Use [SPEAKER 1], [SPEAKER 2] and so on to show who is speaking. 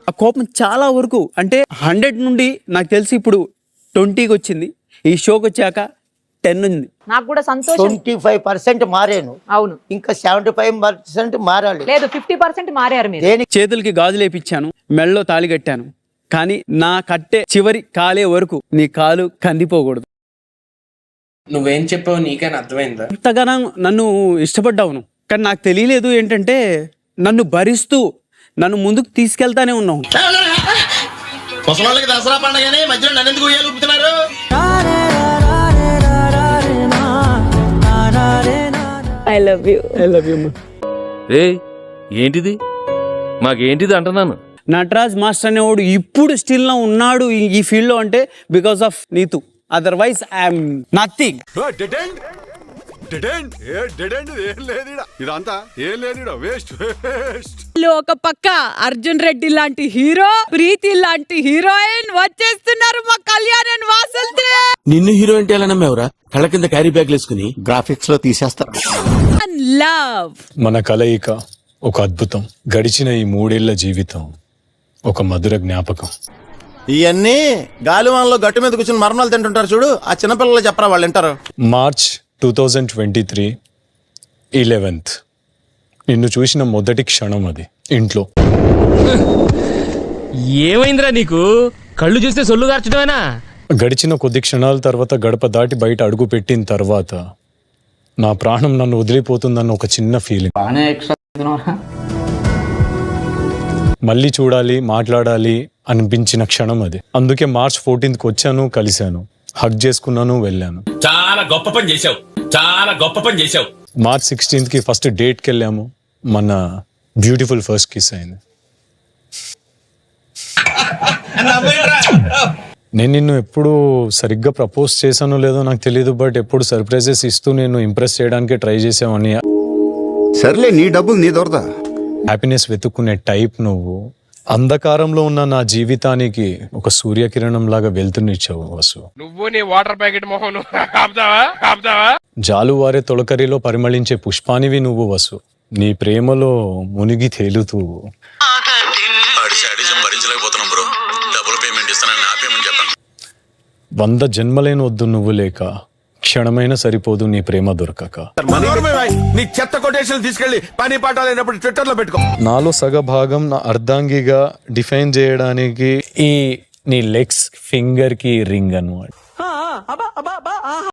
[SPEAKER 1] ఆ కోపం చాలా వరకు అంటే 100 నుండి నాకు తెలిసి ఇప్పుడు 20కి వచ్చింది. ఈ షోకి వచ్చాక 10 ఉంది.
[SPEAKER 2] నాకు కూడా సంతోషం.
[SPEAKER 3] 25% మారాను.
[SPEAKER 2] అవును,
[SPEAKER 3] ఇంకా 75% మారాలి.
[SPEAKER 2] లేదు 50% మారారు మీరు.
[SPEAKER 1] చేతులకి గాజులు వేపించాను, మెళ్ళలో తాళి కట్టాను. కానీ నా కట్టే చివరి కాలే వరకు నీ కాలు కందిపోకూడదు.
[SPEAKER 4] నువ్వేం చెప్పావు నీకైనా అర్థమైందా?
[SPEAKER 1] అంతగానో నన్ను ఇష్టపడ్డావును, కానీ నాకు తెలియలేదు ఏంటంటే నన్ను భరిస్తూ నన్ను ముందుకు తీసుకెళ్తానే ఉన్నావు.
[SPEAKER 5] ముసలోళ్ళకి దసరా పండుగని మధ్యలో నన్ను ఎందుకు ఉయ్యాలు ఊపుతున్నారు?
[SPEAKER 2] I love you.
[SPEAKER 6] ఏంటిది మాకేంటిది అంటున్నాను.
[SPEAKER 1] నటరాజ్ మాస్టర్ అనేవాడు ఇప్పుడు స్టిల్ నా ఉన్నాడు ఈ ఫీల్డ్ లో అంటే because of Neetu. Otherwise I'm nothing.
[SPEAKER 7] ఇదంతా ఏం లేదు, వేస్ట్.
[SPEAKER 8] ఒక పక్క అర్జున్ రెడ్డి లాంటి హీరో, ప్రీతి లాంటి హీరోయిన్ వచ్చేస్తున్నారు మా కళ్యాణ్ వాసంతి.
[SPEAKER 9] నిన్ను హీరో అంటే ఎలా నమ్మేవరా? కళ్ళ కింద క్యారీ బ్యాగ్ వేసుకుని గ్రాఫిక్స్ లో తీసేస్తారు.
[SPEAKER 8] లవ్
[SPEAKER 10] మన కలయిక ఒక అద్భుతం. గడిచిన ఈ 3 ఏళ్ల జీవితం ఒక మధుర జ్ఞాపకం.
[SPEAKER 9] ఇవన్నీ గాలివాన్లో గట్టు మీద కూర్చొని మరణాలు తింటుంటారు చూడు, ఆ చిన్నపిల్లలు చెప్పరా, వాళ్ళు వింటారు.
[SPEAKER 10] మార్చ్ 2023 11th నిన్ను చూసిన మొదటి క్షణం అది ఇంట్లో.
[SPEAKER 6] ఏమైందిరా నీకు? కళ్ళు చూస్తే సొల్లు గార్చడమేనా?
[SPEAKER 10] గడిచిన కొద్ది క్షణాల తర్వాత గడప దాటి బయట అడుగు పెట్టిన తర్వాత నా ప్రాణం నన్ను వదిలిపోతుందన్న ఒక చిన్న ఫీలింగ్. మళ్ళీ చూడాలి, మాట్లాడాలి అనిపించిన క్షణం అది. అందుకే మార్చ్ 14th వచ్చాను, కలిశాను, హగ్ చేసుకున్నాను, వెళ్ళాను.
[SPEAKER 5] చాలా గొప్ప పని చేశావు, చాలా గొప్ప పని చేశావు.
[SPEAKER 10] మార్చ్ 16th ఫస్ట్ డేట్కి వెళ్ళాము. మన బ్యూటిఫుల్ ఫస్ట్ కిస్ అయింది. నేను నిన్ను ఎప్పుడు సరిగ్గా ప్రపోజ్ చేశానో లేదో నాకు తెలియదు, బట్ ఎప్పుడు సర్ప్రైజెస్ ఇస్తూ నేను ఇంప్రెస్ చేయడానికి ట్రై చేసామని.
[SPEAKER 7] సర్లే, నీ డబ్బులు నీ దొరదా.
[SPEAKER 10] హ్యాపీనెస్ వెతుక్కునే టైప్ నువ్వు. అంధకారంలో ఉన్న నా జీవితానికి ఒక సూర్యకిరణం లాగా వెళ్తునిచ్చావు వసు.
[SPEAKER 4] నువ్వు నీ వాటర్ ప్యాకెట్ మొహం
[SPEAKER 10] జాలువారే తొలకరిలో పరిమళించే పుష్పానివి నువ్వు వసు. నీ ప్రేమలో మునిగి తేలుతూ 100 జన్మలైన వద్దు నువ్వు లేక, క్షణమైన సరిపోదు నీ ప్రేమ దొరకక.
[SPEAKER 7] నీ చెత్త కొటేషన్ తీసుకెళ్లి పని పాట లేనప్పుడు ట్విట్టర్ లో పెట్టుకో.
[SPEAKER 10] నాలో సగభాగం నా అర్ధాంగిగా డిఫైన్ చేయడానికి ఈ నీ లెగ్స్ ఫింగర్ కి రింగ్ అన్నమాట.